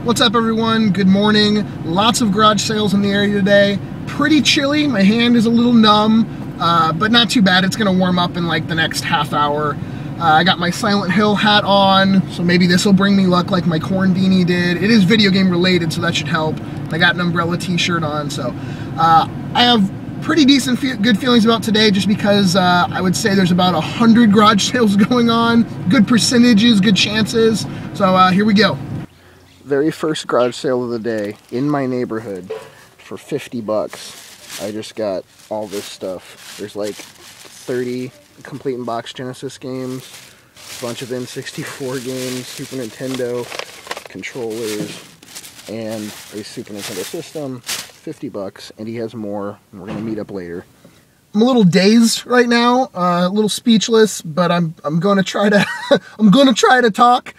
What's up, everyone? Good morning. Lots of garage sales in the area today. Pretty chilly. My hand is a little numb, but not too bad. It's going to warm up in like the next half hour. I got my Silent Hill hat on, so maybe this will bring me luck like my corn beanie did. It is video game related, so that should help. I got an umbrella t-shirt on, so I have pretty decent good feelings about today, just because I would say there's about 100 garage sales going on. Good percentages, good chances. So here we go. Very first garage sale of the day in my neighborhood for 50 bucks. I just got all this stuff. There's like 30 complete in box Genesis games, a bunch of N64 games, Super Nintendo controllers, and a Super Nintendo system. 50 bucks, and he has more, and we're gonna meet up later. I'm a little dazed right now, a little speechless, but I'm gonna try to I'm gonna try to talk.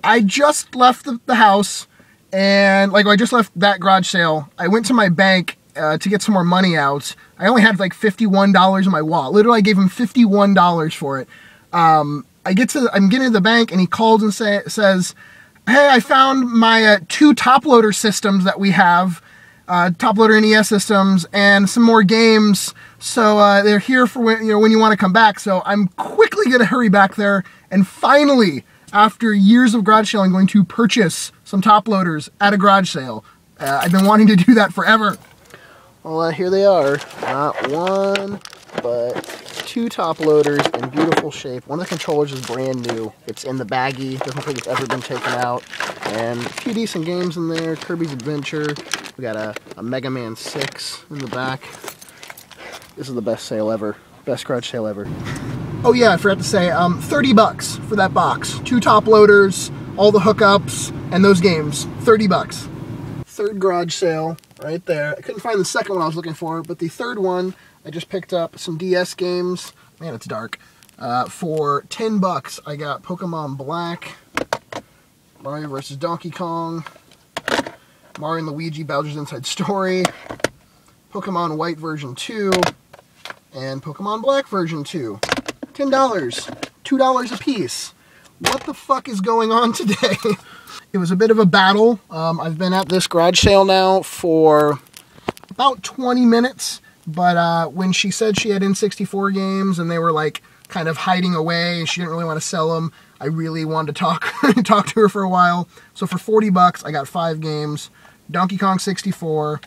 I just left the house, and like I just left that garage sale. I went to my bank to get some more money out. I only had like $51 in my wallet. Literally, I gave him $51 for it. I'm getting to the bank, and he calls and says, "Hey, I found my 2 top loader systems that we have, top loader NES systems, and some more games. So they're here for when you want to come back." So I'm quickly gonna hurry back there, and finally, after years of garage sale, I'm going to purchase some top loaders at a garage sale. I've been wanting to do that forever. Well, here they are. Not one, but 2 top loaders in beautiful shape. One of the controllers is brand new. It's in the baggie. Doesn't look like it's ever been taken out. And a few decent games in there. Kirby's Adventure. We got a Mega Man 6 in the back. This is the best sale ever. Best garage sale ever. Oh yeah, I forgot to say, 30 bucks for that box. 2 top loaders, all the hookups, and those games. 30 bucks. Third garage sale right there. I couldn't find the second one I was looking for, but the third one, I just picked up some DS games. Man, it's dark. For 10 bucks, I got Pokemon Black, Mario vs. Donkey Kong, Mario and Luigi Bowser's Inside Story, Pokemon White version 2, and Pokemon Black version 2. $10, $2 a piece. What the fuck is going on today? It was a bit of a battle. I've been at this garage sale now for about 20 minutes, but when she said she had N64 games and they were like kind of hiding away, she didn't really want to sell them, I really wanted to talk to her for a while. So for 40 bucks, I got 5 games. Donkey Kong 64,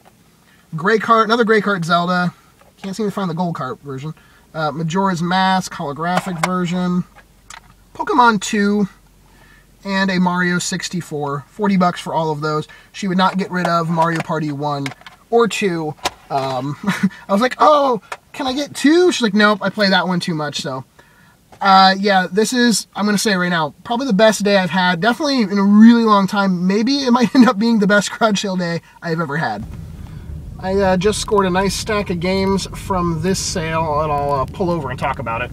Gray Cart, another Gray Cart Zelda, can't seem to find the Gold Cart version, Majora's Mask holographic version, Pokemon 2, and a Mario 64. 40 bucks for all of those. She would not get rid of Mario Party 1 or 2. I was like, oh, can I get 2? She's like, nope, I play that one too much. So yeah, this is, I'm going to say right now, probably the best day I've had, definitely in a really long time. Maybe it might end up being the best garage sale day I've ever had. I just scored a nice stack of games from this sale, and I'll pull over and talk about it.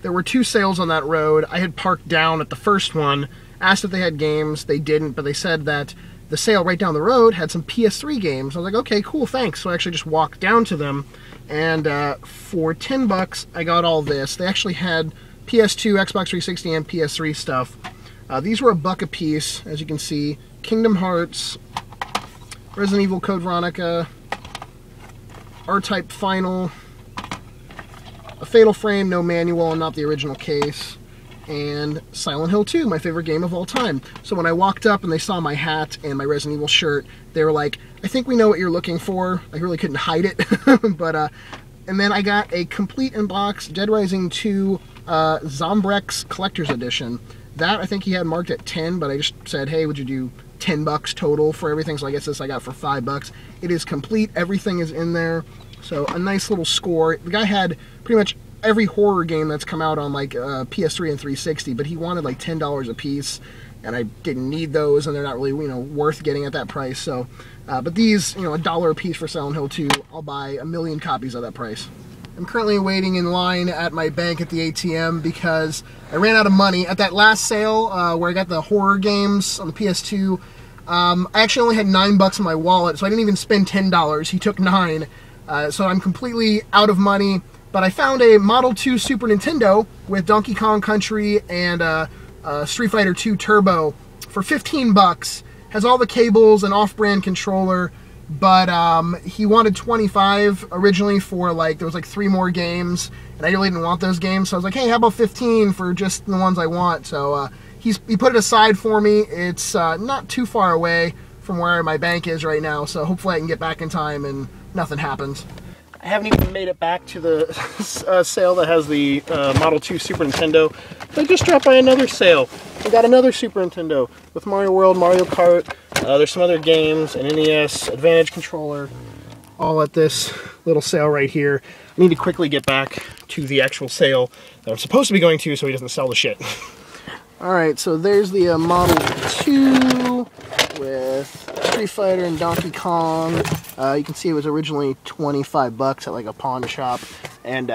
There were 2 sales on that road. I had parked down at the first one, asked if they had games. They didn't, but they said that the sale right down the road had some PS3 games. I was like, okay, cool, thanks. So I actually just walked down to them, and for 10 bucks, I got all this. They actually had PS2, Xbox 360, and PS3 stuff. These were $1 a piece, as you can see. Kingdom Hearts, Resident Evil Code Veronica, R-Type Final, a Fatal Frame, no manual and not the original case, and Silent Hill 2, my favorite game of all time. So when I walked up and they saw my hat and my Resident Evil shirt, they were like, I think we know what you're looking for. I really couldn't hide it. But and then I got a complete in-box Dead Rising 2 Zombrex Collector's Edition. That I think he had marked at 10, but I just said, hey, would you do 10 bucks total for everything? So I guess this I got for 5 bucks. It is complete. Everything is in there. So a nice little score. The guy had pretty much every horror game that's come out on like PS3 and 360, but he wanted like $10 a piece, and I didn't need those, and they're not really worth getting at that price. So, but these, $1 a piece for Silent Hill 2, I'll buy 1,000,000 copies at that price. I'm currently waiting in line at my bank at the ATM because I ran out of money. At that last sale where I got the horror games on the PS2, I actually only had $9 in my wallet, so I didn't even spend $10. He took 9. So I'm completely out of money, but I found a Model 2 Super Nintendo with Donkey Kong Country and Street Fighter 2 Turbo for 15 bucks. Has all the cables and off-brand controller, but he wanted 25 originally for like, there was like 3 more games, and I really didn't want those games, so I was like, hey, how about 15 for just the ones I want? So he put it aside for me. It's not too far away from where my bank is right now, so hopefully I can get back in time and nothing happens. I haven't even made it back to the sale that has the Model 2 Super Nintendo. I just dropped by another sale. I got another Super Nintendo with Mario World, Mario Kart. There's some other games, an NES, Advantage controller, all at this little sale right here. I need to quickly get back to the actual sale that I'm supposed to be going to so he doesn't sell the shit. Alright, so there's the Model 2 with Street Fighter and Donkey Kong. You can see it was originally 25 bucks at like a pawn shop, and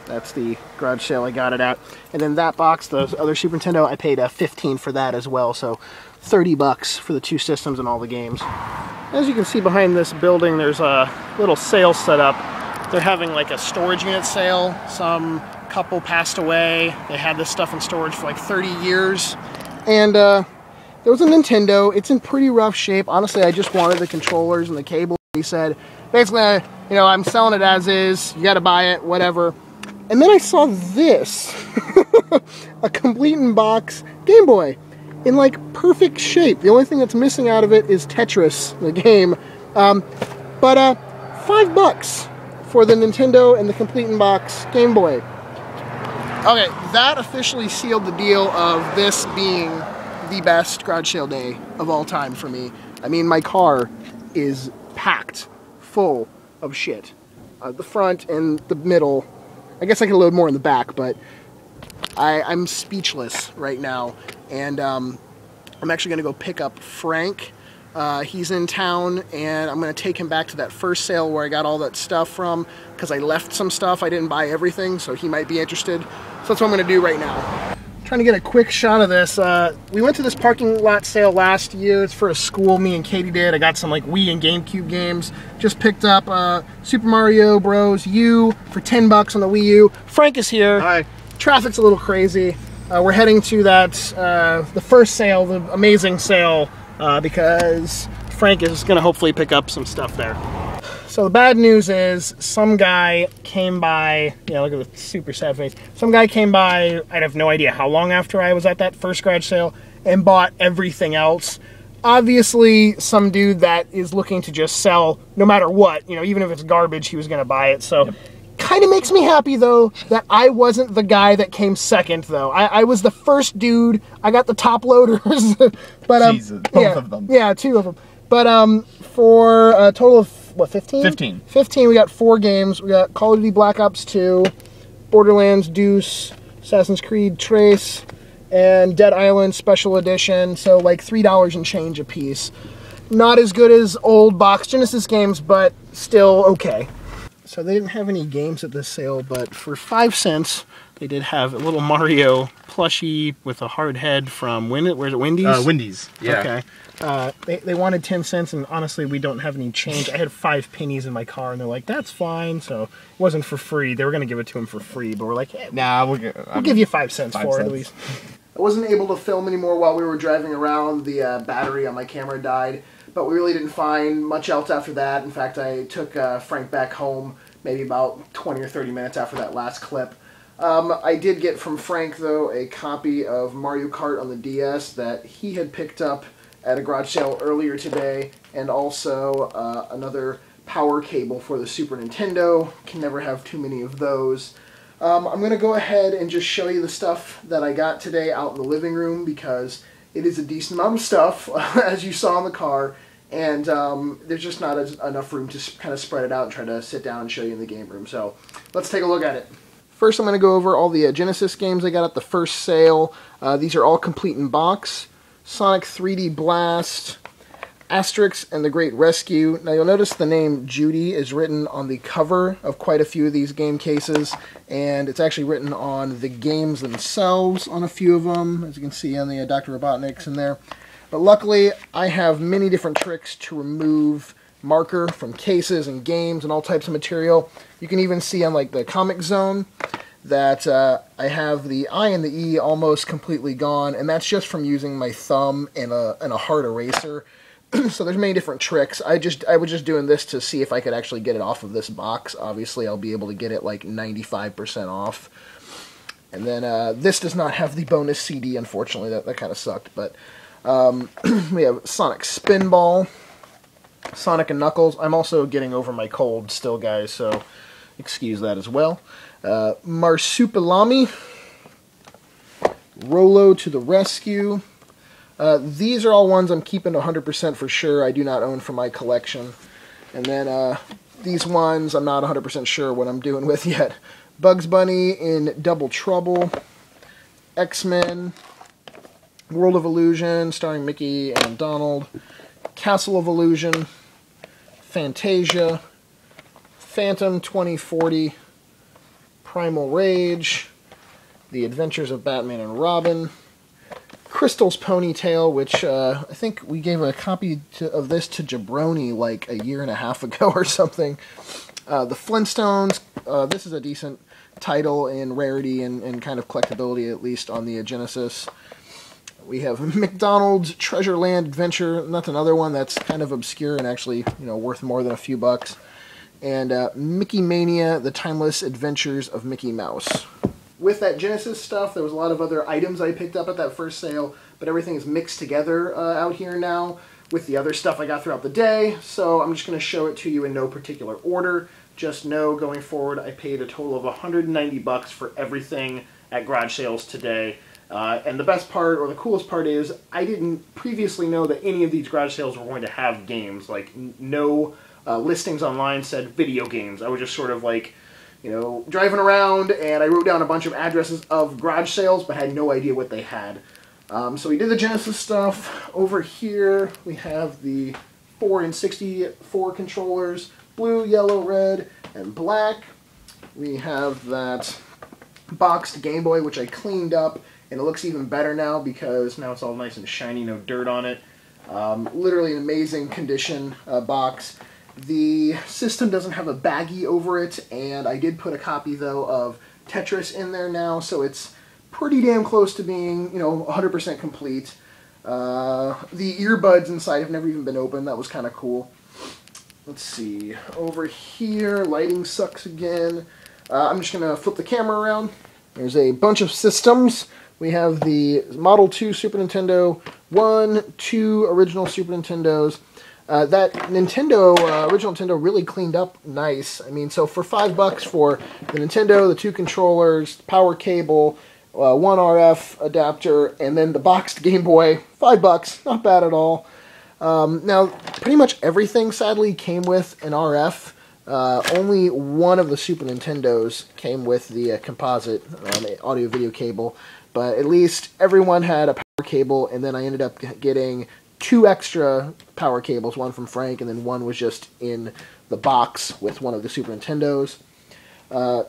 that's the garage sale I got it at. And then that box, the other Super Nintendo, I paid 15 for that as well, so 30 bucks for the 2 systems and all the games. As you can see behind this building, there's a little sale set up. They're having like a storage unit sale. Some couple passed away. They had this stuff in storage for like 30 years. And there was a Nintendo. It's in pretty rough shape. Honestly, I just wanted the controllers and the cable. He said, basically, you know, I'm selling it as is. You got to buy it, whatever. And then I saw this, a complete in box Game Boy in like perfect shape. The only thing that's missing out of it is Tetris, the game. But $5 for the Nintendo and the complete in box Game Boy. Okay, that officially sealed the deal of this being the best garage sale day of all time for me. I mean, my car is packed full of shit. The front and the middle. I guess I can load more in the back, but I'm speechless right now. And I'm actually going to go pick up Frank. He's in town, and I'm going to take him back to that first sale where I got all that stuff from, because I left some stuff. I didn't buy everything, so he might be interested. So that's what I'm going to do right now. Trying to get a quick shot of this. We went to this parking lot sale last year. It's for a school me and Katie did. I got some like Wii and GameCube games. Just picked up Super Mario Bros. U for 10 bucks on the Wii U. Frank is here. Hi. Traffic's a little crazy. We're heading to that, the first sale, the amazing sale, because Frank is going to hopefully pick up some stuff there. So the bad news is some guy came by, yeah, look at the super sad face. Some guy came by, I have no idea how long after I was at that first garage sale, and bought everything else. Obviously, some dude that is looking to just sell no matter what, you know, even if it's garbage, he was going to buy it. So kind of makes me happy, though, that I wasn't the guy that came second, though. I was the first dude. I got the top loaders. But, Jesus, both of them. Yeah, 2 of them. But for a total of, what, 15? 15. 15, we got 4 games. We got Call of Duty Black Ops 2, Borderlands, Deuce, Assassin's Creed, Trace, and Dead Island Special Edition. So like $3 and change a piece. Not as good as old box Genesis games, but still okay. So they didn't have any games at this sale, but for 5 cents, they did have a little Mario plushie with a hard head from, where's it, Wendy's? Wendy's, yeah. Okay. They wanted 10 cents, and honestly, we don't have any change. I had 5 pennies in my car, and they're like, that's fine. So it wasn't for free. They were going to give it to him for free, but we're like, hey, nah, we'll give you 5 cents for it, at least. I wasn't able to film anymore while we were driving around. The battery on my camera died, but we really didn't find much else after that. In fact, I took Frank back home maybe about 20 or 30 minutes after that last clip. I did get from Frank, though, a copy of Mario Kart on the DS that he had picked up at a garage sale earlier today, and also another power cable for the Super Nintendo. Can never have too many of those. I'm going to go ahead and just show you the stuff that I got today out in the living room, because it is a decent amount of stuff, as you saw in the car, and there's just not enough room to kind of spread it out and try to sit down and show you in the game room. So let's take a look at it. First, I'm going to go over all the Genesis games I got at the first sale. These are all complete in box. Sonic 3D Blast, Asterix and the Great Rescue. Now you'll notice the name Judy is written on the cover of quite a few of these game cases, and it's actually written on the games themselves on a few of them, as you can see on the Dr. Robotnik's in there. But luckily, I have many different tricks to remove marker from cases and games and all types of material. You can even see on like the Comic Zone that I have the I and the E almost completely gone, and that's just from using my thumb and a hard eraser. So there's many different tricks. I was just doing this to see if I could actually get it off of this box. Obviously, I'll be able to get it like 95% off. And then this does not have the bonus CD, unfortunately. That kind of sucked. But we have Sonic Spinball, Sonic and Knuckles. I'm also getting over my cold still, guys, so excuse that as well. Marsupilami, Rolo to the Rescue. These are all ones I'm keeping 100% for sure. I do not own for my collection. And then these ones I'm not 100% sure what I'm doing with yet. Bugs Bunny in Double Trouble, X-Men, World of Illusion starring Mickey and Donald, Castle of Illusion, Fantasia, Phantom 2040, Primal Rage, The Adventures of Batman and Robin, Crystal's Ponytail, which I think we gave a copy of this to Jabroni like a year and a half ago or something. The Flintstones, this is a decent title in rarity and kind of collectability, at least on the Genesis. We have McDonald's Treasure Land Adventure, and that's another one that's kind of obscure and actually, worth more than a few bucks. And Mickey Mania, The Timeless Adventures of Mickey Mouse. With that Genesis stuff, there was a lot of other items I picked up at that first sale, but everything is mixed together out here now with the other stuff I got throughout the day, so I'm just going to show it to you in no particular order. Just know, going forward, I paid a total of $190 for everything at garage sales today. And the best part, or the coolest part, is I didn't previously know that any of these garage sales were going to have games. Like, no listings online said video games. I was just sort of like, driving around, and I wrote down a bunch of addresses of garage sales, but had no idea what they had. So we did the Genesis stuff. Over here, we have the 4 and 64 controllers, blue, yellow, red, and black. We have that boxed Game Boy, which I cleaned up, and it looks even better now because now it's all nice and shiny, no dirt on it. Literally an amazing condition box. The system doesn't have a baggie over it, and I did put a copy, though, of Tetris in there now, so it's pretty damn close to being, 100% complete. The earbuds inside have never even been opened. That was kind of cool. Let's see. Over here, lighting sucks again. I'm just going to flip the camera around. There's a bunch of systems. We have the Model 2 Super Nintendo, 1, 2 original Super Nintendos. That original Nintendo really cleaned up nice. I mean, so for $5 for the Nintendo, the 2 controllers, power cable, 1 RF adapter, and then the boxed Game Boy, $5, not bad at all. Now, pretty much everything, sadly, came with an RF. Only one of the Super Nintendos came with the composite audio-video cable, but at least everyone had a power cable, and then I ended up getting 2 extra power cables, one from Frank, and then one was just in the box with one of the Super Nintendos.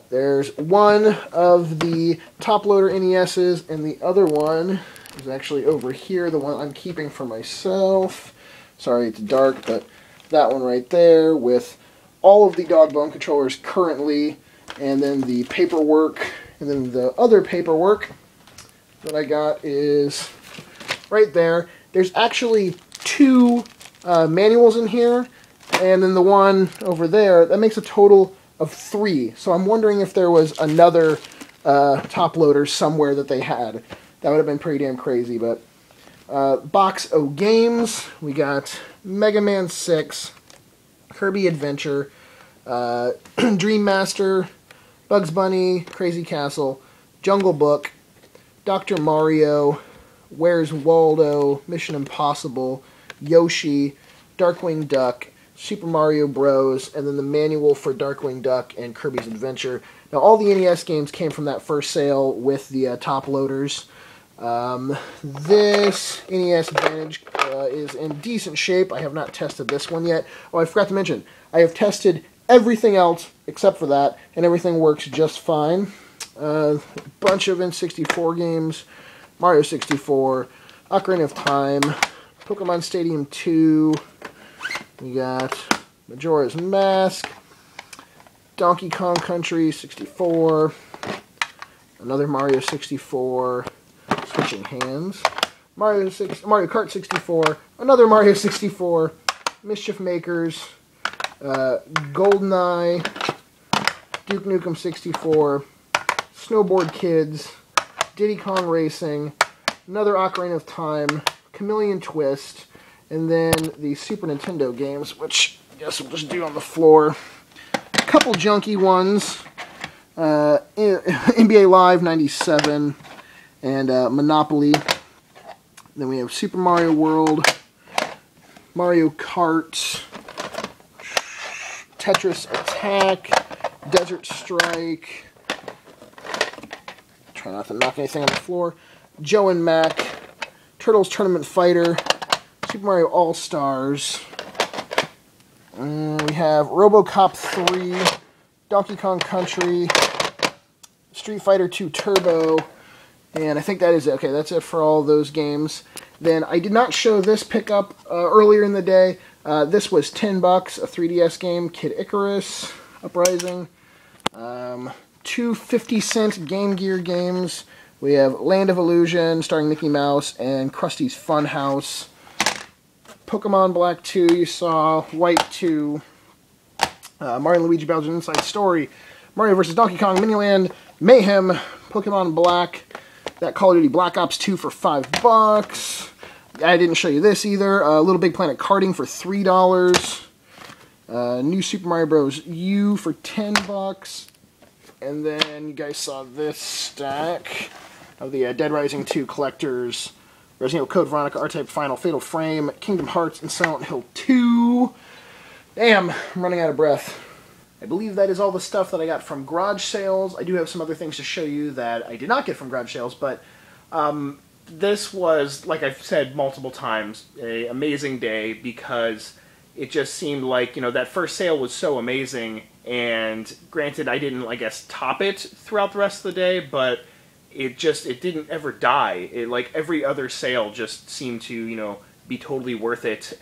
There's one of the top-loader NESs, and the other one is actually over here, the one I'm keeping for myself. Sorry, it's dark, but that one right there with all of the dog bone controllers currently, and then the paperwork, and then the other paperwork that I got is right there. There's actually 2 manuals in here, and then the one over there, that makes a total of 3. So I'm wondering if there was another top loader somewhere that they had. That would have been pretty damn crazy, but box O games, we got Mega Man 6, Kirby Adventure, Dream Master, Bugs Bunny, Crazy Castle, Jungle Book, Dr. Mario, Where's Waldo, Mission Impossible, Yoshi, Darkwing Duck, Super Mario Bros., and then the manual for Darkwing Duck and Kirby's Adventure. Now, all the NES games came from that first sale with the top loaders. This NES Advantage is in decent shape. I have not tested this one yet. Oh, I forgot to mention, I have tested everything else except for that, and everything works just fine. A bunch of N64 games, Mario 64, Ocarina of Time, Pokemon Stadium 2, we got Majora's Mask, Donkey Kong Country 64, another Mario 64, switching hands, Mario Kart 64, another Mario 64, Mischief Makers, GoldenEye, Duke Nukem 64, Snowboard Kids, Diddy Kong Racing, another Ocarina of Time, Chameleon Twist, and then the Super Nintendo games, which I guess we'll just do on the floor. A couple junky ones, NBA Live 97, and Monopoly. Then we have Super Mario World, Mario Kart, Tetris Attack, Desert Strike, try not to knock anything on the floor, Joe and Mac, Turtles Tournament Fighter, Super Mario All-Stars, we have RoboCop 3, Donkey Kong Country, Street Fighter 2 Turbo, and I think that is it. Okay, that's it for all those games. Then I did not show this pickup earlier in the day. This was $10, a 3DS game, Kid Icarus, Uprising. Two 50-cent Game Gear games. We have Land of Illusion, starring Mickey Mouse, and Krusty's Fun House. Pokemon Black 2, you saw. White 2. Mario and Luigi Bowser's Inside Story. Mario vs. Donkey Kong Miniland. Mayhem. Pokemon Black. That Call of Duty Black Ops 2 for $5. I didn't show you this either. Little Big Planet Karting for $3. New Super Mario Bros. U for $10. And then you guys saw this stack of the Dead Rising 2 collectors. Resident Evil Code Veronica, R-Type Final, Fatal Frame, Kingdom Hearts, and Silent Hill 2. Damn, I'm running out of breath. I believe that is all the stuff that I got from garage sales. I do have some other things to show you that I did not get from garage sales, but this was, like I've said multiple times, an amazing day because it just seemed like, you know, that first sale was so amazing, and granted I didn't, I guess, top it throughout the rest of the day, but it didn't ever die. It, like, every other sale just seemed to, you know, be totally worth it.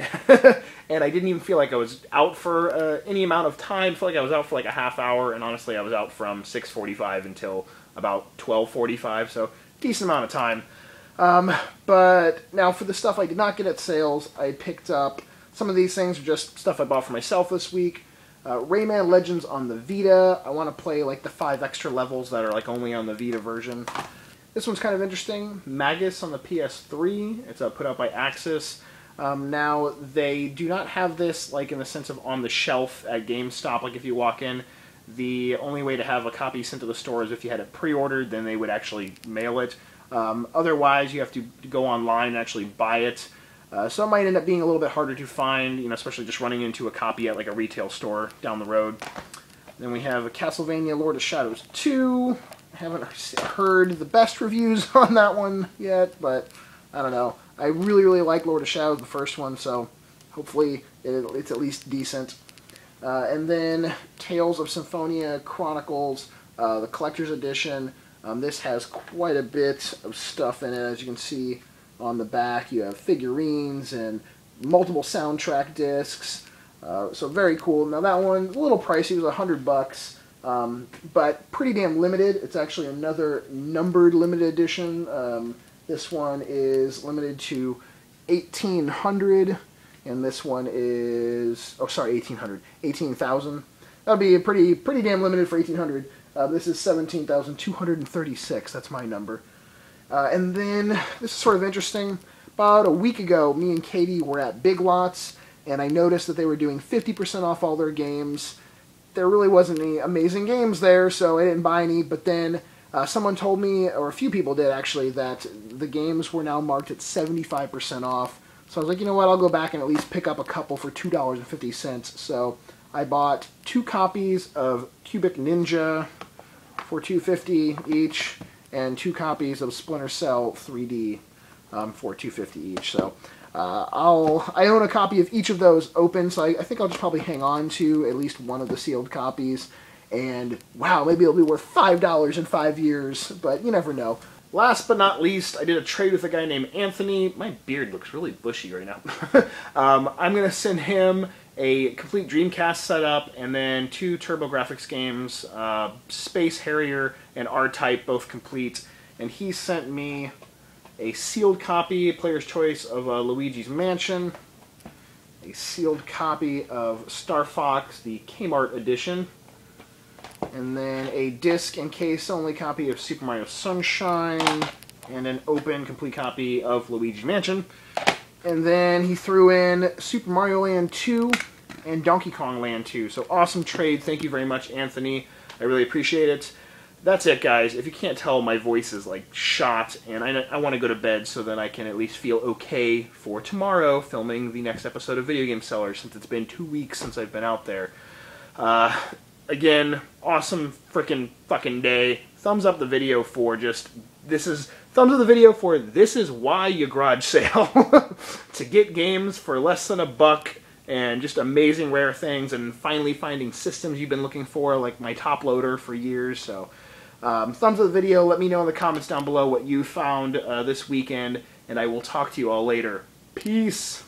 And I didn't even feel like I was out for any amount of time. I felt like I was out for like a half hour, and honestly I was out from 6:45 until about 12:45, so decent amount of time. But now for the stuff I did not get at sales, I picked up some of these things are just stuff I bought for myself this week. Rayman Legends on the Vita. I want to play like the 5 extra levels that are like only on the Vita version. This one's kind of interesting. Magus on the PS3. It's put out by Axis. Now, they do not have this like in the sense of on the shelf at GameStop. Like if you walk in, the only way to have a copy sent to the store is if you had it pre-ordered, then they would actually mail it. Otherwise, you have to go online and actually buy it. So it might end up being a little bit harder to find, you know, especially just running into a copy at like a retail store down the road. Then we have a Castlevania Lord of Shadows 2. I haven't heard the best reviews on that one yet, but I don't know. I really, really like Lord of Shadows, the first one, so hopefully it's at least decent. And then Tales of Symphonia Chronicles, the Collector's Edition. This has quite a bit of stuff in it, as you can see on the back. You have figurines and multiple soundtrack discs. So very cool. Now that one's a little pricey, it was $100. But pretty damn limited. It's actually another numbered limited edition. This one is limited to 1,800, and this one is, oh sorry, 1,800, 18,000. That'll be a pretty damn limited for 1,800. This is 17,236. That's my number. And then this is sort of interesting. About a week ago, me and Katie were at Big Lots, and I noticed that they were doing 50% off all their games. There really wasn't any amazing games there, so I didn't buy any, but then someone told me, or a few people did actually, that the games were now marked at 75% off. So I was like, you know what, I'll go back and at least pick up a couple for $2.50. So I bought 2 copies of Cubic Ninja for $2.50 each, and 2 copies of Splinter Cell 3D for $2.50 each. So I own a copy of each of those open, so I think I'll just probably hang on to at least one of the sealed copies. And wow, maybe it'll be worth $5 in 5 years, but you never know. Last but not least, I did a trade with a guy named Anthony. My beard looks really bushy right now. I'm going to send him a complete Dreamcast setup, and then 2 TurboGrafx games, Space Harrier and R-Type, both complete. And he sent me a sealed copy, player's choice, of Luigi's Mansion, a sealed copy of Star Fox, the Kmart edition, and then a disc and case only copy of Super Mario Sunshine, and an open complete copy of Luigi's Mansion. And then he threw in Super Mario Land 2 and Donkey Kong Land 2. So awesome trade. Thank you very much, Anthony. I really appreciate it. That's it, guys. If you can't tell, my voice is like shot, and I want to go to bed so that I can at least feel okay for tomorrow filming the next episode of Video Game Sellers, since it's been 2 weeks since I've been out there. Again, awesome freaking fucking day. Thumbs up the video for just, thumbs up the video for this is why you garage sale. To get games for less than $1 and just amazing rare things, and finally finding systems you've been looking for, like my top loader for years. So thumbs up the video. Let me know in the comments down below what you found this weekend, and I will talk to you all later. Peace.